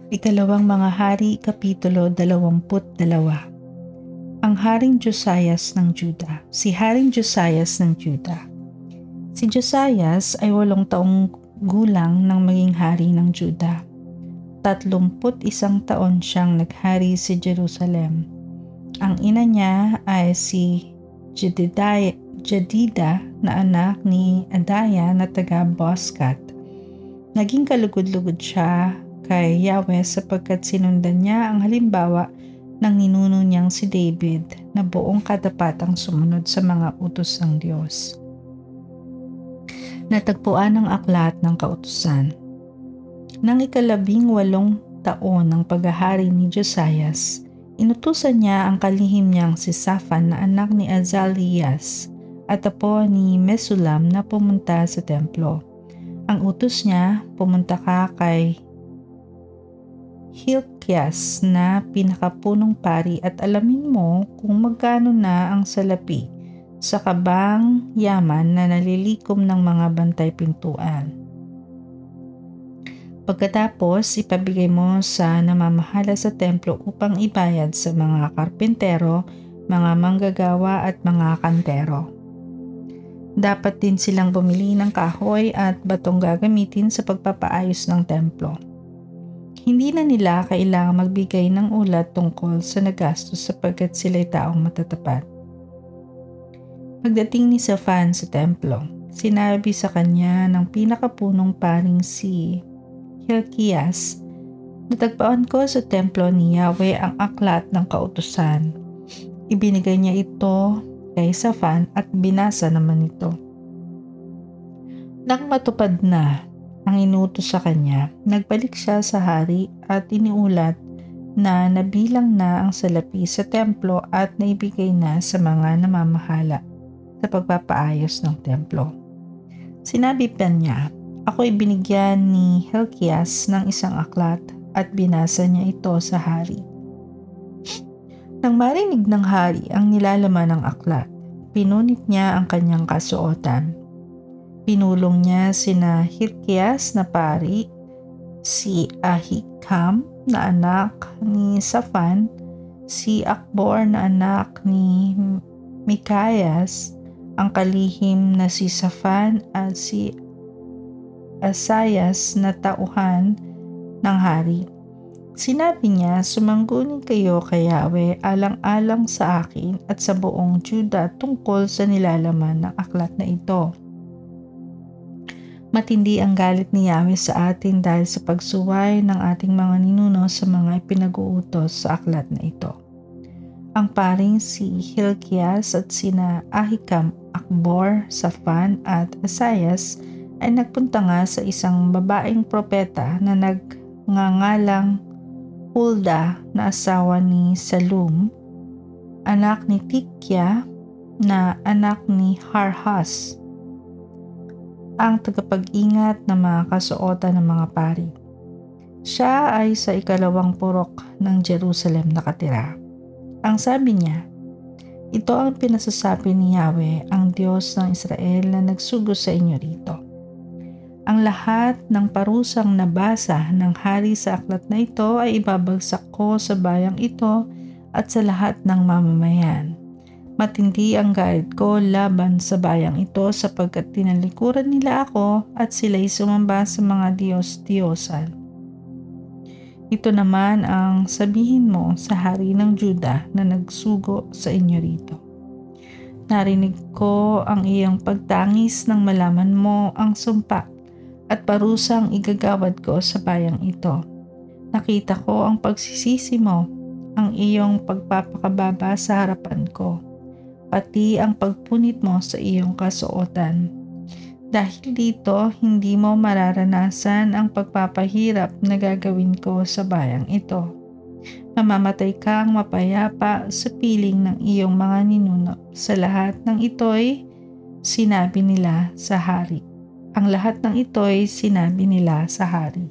Ikalawang Mga Hari, Kapitulo 22. Ang Haring Josias ng Juda. Si Haring Josias ng Juda. Si Josias ay 8 taong gulang nang maging hari ng Juda. 31 taon siyang naghari sa Jerusalem. Ang ina niya ay si Jedida na anak ni Adaya na taga Boscat. Naging kalugod-lugod siya kay Yahweh sapagkat sinundan niya ang halimbawa ng ninuno niyang si David na buong katapatang sumunod sa mga utos ng Diyos. Natagpuan ang aklat ng kautusan. Nang 18 taon ng paghahari ni Josias, inutusan niya ang kalihim niyang si Shaphan na anak ni Azalias at apo ni Mesulam na pumunta sa templo. Ang utos niya, pumunta ka kay Hilkias na pinakapunong pari at alamin mo kung magkano na ang salapi sa kabang yaman na nalilikom ng mga bantay pintuan. Pagkatapos, ipabigay mo sa namamahala sa templo upang ibayad sa mga karpentero, mga manggagawa at mga kantero. Dapat din silang bumili ng kahoy at batong gagamitin sa pagpapaayos ng templo. Hindi na nila kailangang magbigay ng ulat tungkol sa nagastos sapagkat sila'y taong matatapat. Pagdating ni Shaphan sa templo, sinabi sa kanya ng pinakapunong paring si Hilkias, natagpuan ko sa templo ni Yahweh ang aklat ng kautusan. Ibinigay niya ito kay Shaphan at binasa naman ito. Nang matupad na ang inutos sa kanya, nagbalik siya sa hari at iniulat na nabilang na ang salapi sa templo at naibigay na sa mga namamahala sa pagpapaayos ng templo. Sinabi pa niya, ako'y binigyan ni Hilkias ng isang aklat at binasa niya ito sa hari. Nang marinig ng hari ang nilalaman ng aklat, pinunit niya ang kanyang kasuotan. Pinulong niya sina Hilkias na pari, si Ahikam na anak ni Shaphan, si Akbor na anak ni Mikayas, ang kalihim na si Shaphan at si Asayas na tauhan ng hari. Sinabi niya, sumangguni kayo kay Yahweh alang-alang sa akin at sa buong Juda tungkol sa nilalaman ng aklat na ito. Matindi ang galit ni Yahweh sa atin dahil sa pagsuway ng ating mga ninuno sa mga ipinag-uutos sa aklat na ito. Ang paring si Hilkias at sina Ahikam, Akbor, Shaphan at Asayas ay nagpunta nga sa isang babaeng propeta na nagngangalang Hulda na asawa ni Salum, anak ni Tikya na anak ni Harhas, ang tagapag-ingat ng mga kasuotan ng mga pari. Siya ay sa 2 purok ng Jerusalem nakatira. Ang sabi niya, ito ang pinasasabi ni Yahweh, ang Diyos ng Israel na nagsugo sa inyo rito. Ang lahat ng parusang nabasa ng hari sa aklat na ito ay ibabagsak ko sa bayang ito at sa lahat ng mamamayan. Matindi ang galit ko laban sa bayang ito sapagkat tinalikuran nila ako at sila'y sumamba sa mga Diyos-Diyosan. Ito naman ang sabihin mo sa hari ng Juda na nagsugo sa inyo rito. Narinig ko ang iyong pagtangis nang malaman mo ang sumpa at parusang igagawad ko sa bayang ito. Nakita ko ang pagsisisi mo, ang iyong pagpapakababa sa harapan ko, pati ang pagpunit mo sa iyong kasuotan. Dahil dito, hindi mo mararanasan ang pagpapahirap na gagawin ko sa bayang ito. Mamamatay kang mapayapa sa piling ng iyong mga ninuno. Sa lahat ng ito'y sinabi nila sa hari. Ang lahat ng ito'y sinabi nila sa hari.